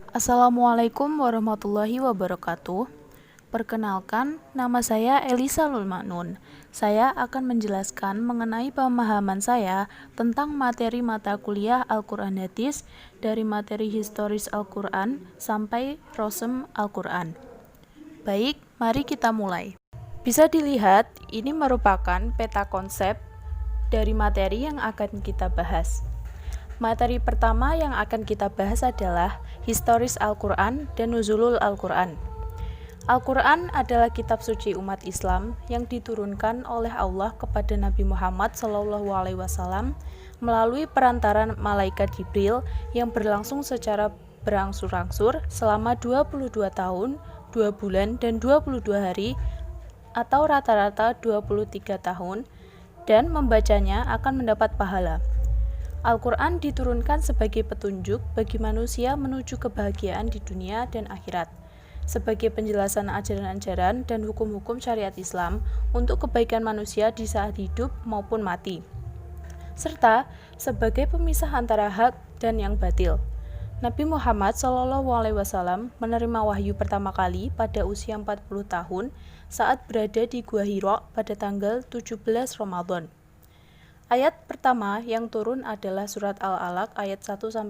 Assalamualaikum warahmatullahi wabarakatuh. Perkenalkan, nama saya Elisa Lulmaknun. Saya akan menjelaskan mengenai pemahaman saya tentang materi mata kuliah Al-Quran Hadis dari materi historis Al-Quran sampai Rosem Al-Quran. Baik, mari kita mulai. Bisa dilihat, ini merupakan peta konsep dari materi yang akan kita bahas. Materi pertama yang akan kita bahas adalah historis Al-Quran dan Nuzulul Al-Quran. Al-Quran adalah kitab suci umat Islam yang diturunkan oleh Allah kepada Nabi Muhammad SAW melalui perantara malaikat Jibril yang berlangsung secara berangsur-angsur selama 22 tahun, 2 bulan, dan 22 hari atau rata-rata 23 tahun, dan membacanya akan mendapat pahala. Al-Quran diturunkan sebagai petunjuk bagi manusia menuju kebahagiaan di dunia dan akhirat, sebagai penjelasan ajaran-ajaran dan hukum-hukum syariat Islam untuk kebaikan manusia di saat hidup maupun mati, serta sebagai pemisah antara hak dan yang batil. Nabi Muhammad SAW menerima wahyu pertama kali pada usia 40 tahun saat berada di Gua Hira pada tanggal 17 Ramadan. Ayat pertama yang turun adalah surat Al-Alaq ayat 1-5.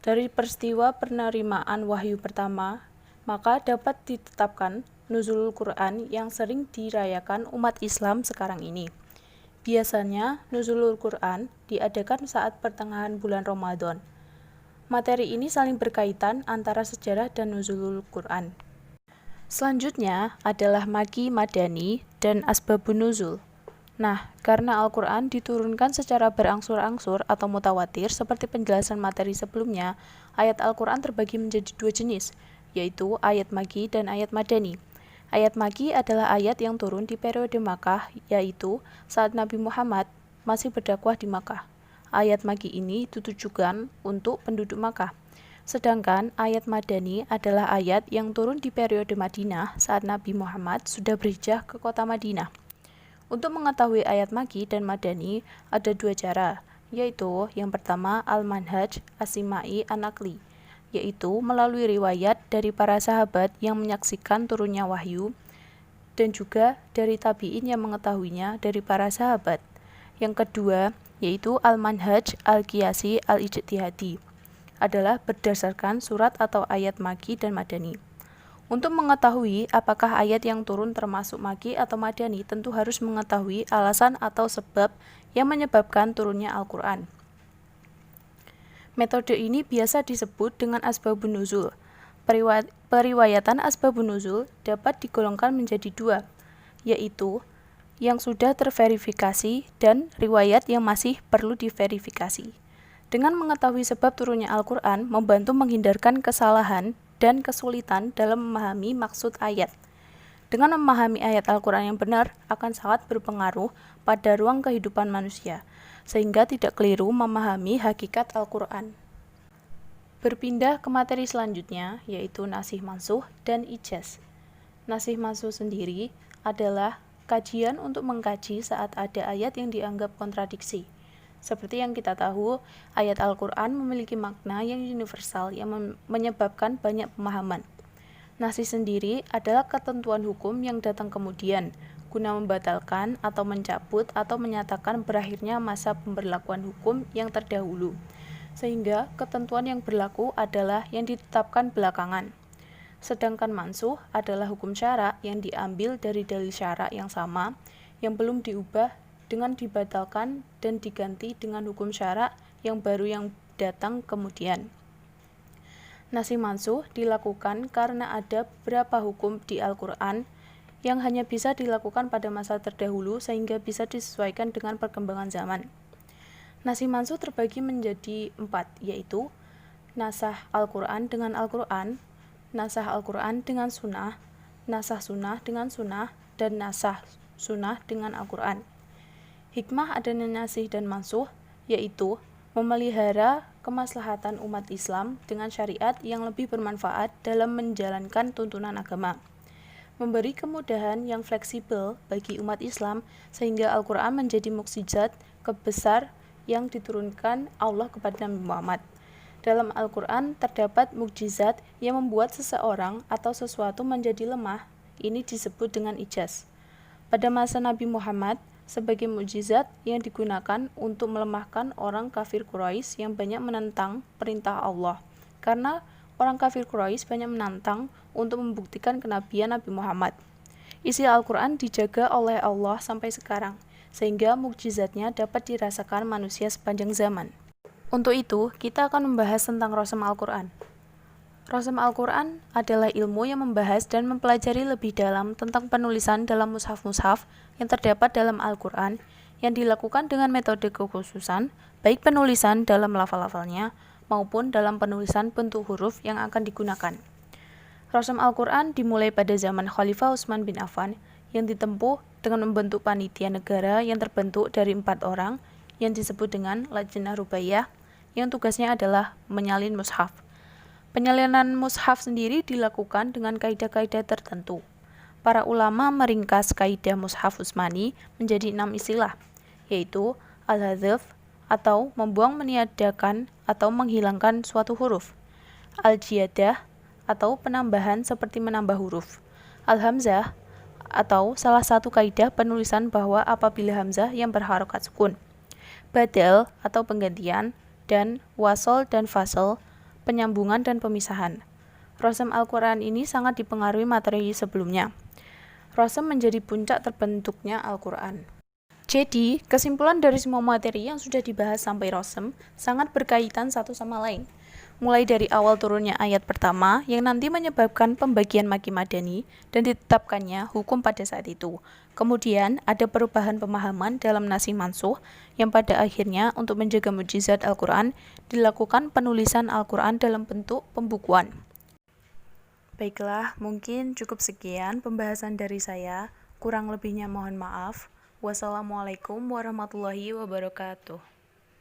Dari peristiwa penerimaan wahyu pertama, maka dapat ditetapkan nuzulul Quran yang sering dirayakan umat Islam sekarang ini. Biasanya, nuzulul Quran diadakan saat pertengahan bulan Ramadan. Materi ini saling berkaitan antara sejarah dan nuzulul Quran. Selanjutnya adalah Maki, Madani, dan Asbabun Nuzul. Nah, karena Al-Quran diturunkan secara berangsur-angsur atau mutawatir seperti penjelasan materi sebelumnya, ayat Al-Quran terbagi menjadi dua jenis, yaitu ayat Maki dan ayat Madani. Ayat Maki adalah ayat yang turun di periode Makkah, yaitu saat Nabi Muhammad masih berdakwah di Makkah. Ayat Maki ini ditujukan untuk penduduk Makkah. Sedangkan ayat Madani adalah ayat yang turun di periode Madinah saat Nabi Muhammad sudah berhijrah ke kota Madinah. Untuk mengetahui ayat Maki dan Madani ada dua cara, yaitu yang pertama Al-Manhaj As-Simai An-Naqli, yaitu melalui riwayat dari para sahabat yang menyaksikan turunnya wahyu, dan juga dari tabi'in yang mengetahuinya dari para sahabat. Yang kedua, yaitu Al-Manhaj Al-Qiyasi Al-Ijtihadi, adalah berdasarkan surat atau ayat Maki dan Madani. Untuk mengetahui apakah ayat yang turun termasuk Maki atau Madani, tentu harus mengetahui alasan atau sebab yang menyebabkan turunnya Al-Quran. Metode ini biasa disebut dengan Asbabun Nuzul. Periwayatan Asbabun Nuzul dapat digolongkan menjadi dua, yaitu yang sudah terverifikasi dan riwayat yang masih perlu diverifikasi. Dengan mengetahui sebab turunnya Al-Quran, membantu menghindarkan kesalahan dan kesulitan dalam memahami maksud ayat. Dengan memahami ayat Al-Quran yang benar akan sangat berpengaruh pada ruang kehidupan manusia, sehingga tidak keliru memahami hakikat Al-Quran. Berpindah ke materi selanjutnya, yaitu Nasih Mansuh dan Ijaz. Nasih Mansuh sendiri adalah kajian untuk mengkaji saat ada ayat yang dianggap kontradiksi. Seperti yang kita tahu, ayat Al-Quran memiliki makna yang universal yang menyebabkan banyak pemahaman. Nasih sendiri adalah ketentuan hukum yang datang kemudian, guna membatalkan atau mencabut atau menyatakan berakhirnya masa pemberlakuan hukum yang terdahulu, sehingga ketentuan yang berlaku adalah yang ditetapkan belakangan. Sedangkan mansuh adalah hukum syara yang diambil dari dalil syara yang sama, yang belum diubah dengan dibatalkan dan diganti dengan hukum syara yang baru yang datang kemudian. Nasih mansuh dilakukan karena ada beberapa hukum di Al-Quran yang hanya bisa dilakukan pada masa terdahulu sehingga bisa disesuaikan dengan perkembangan zaman. Nasih mansuh terbagi menjadi 4, yaitu nasah Al-Quran dengan Al-Quran, nasah Al-Quran dengan sunnah, nasah sunnah dengan sunnah, dan nasah sunnah dengan Al-Quran. Hikmah adanya nasih dan mansuh yaitu memelihara kemaslahatan umat Islam dengan syariat yang lebih bermanfaat dalam menjalankan tuntunan agama, memberi kemudahan yang fleksibel bagi umat Islam sehingga Al-Quran menjadi mukjizat kebesar yang diturunkan Allah kepada Nabi Muhammad, Dalam Al-Quran terdapat mukjizat yang membuat seseorang atau sesuatu menjadi lemah. Ini disebut dengan ijaz. Pada masa Nabi Muhammad, sebagai mukjizat yang digunakan untuk melemahkan orang kafir Quraisy yang banyak menentang perintah Allah. Karena orang kafir Quraisy banyak menantang untuk membuktikan kenabian Nabi Muhammad. Isi Al-Quran dijaga oleh Allah sampai sekarang, sehingga mukjizatnya dapat dirasakan manusia sepanjang zaman. Untuk itu, kita akan membahas tentang Rasam Al-Quran. Rasam Al-Quran adalah ilmu yang membahas dan mempelajari lebih dalam tentang penulisan dalam mushaf-mushaf yang terdapat dalam Al-Quran, yang dilakukan dengan metode kekhususan, baik penulisan dalam lafal-lafalnya maupun dalam penulisan bentuk huruf yang akan digunakan. Rasam Al-Quran dimulai pada zaman Khalifah Utsman bin Affan, yang ditempuh dengan membentuk panitia negara yang terbentuk dari 4 orang, yang disebut dengan Lajnah Rubaiyah, yang tugasnya adalah menyalin mushaf. Penyalinan mushaf sendiri dilakukan dengan kaidah-kaidah tertentu. Para ulama meringkas kaidah mushaf Utsmani menjadi 6 istilah, yaitu al-hadzf atau membuang, meniadakan atau menghilangkan suatu huruf, al-jiyadah atau penambahan seperti menambah huruf, al-hamzah atau salah satu kaidah penulisan bahwa apabila hamzah yang berharokat sukun, badal atau penggantian, dan wasol dan fasal, penyambungan dan pemisahan. Rasam Al-Quran ini sangat dipengaruhi materi sebelumnya. Rasam menjadi puncak terbentuknya Al-Quran. Jadi, kesimpulan dari semua materi yang sudah dibahas sampai Rasam sangat berkaitan satu sama lain. Mulai dari awal turunnya ayat pertama yang nanti menyebabkan pembagian Makki Madani dan ditetapkannya hukum pada saat itu. Kemudian ada perubahan pemahaman dalam Nasikh Mansukh yang pada akhirnya untuk menjaga mukjizat Al-Quran dilakukan penulisan Al-Quran dalam bentuk pembukuan. Baiklah, mungkin cukup sekian pembahasan dari saya. Kurang lebihnya mohon maaf. Wassalamualaikum warahmatullahi wabarakatuh.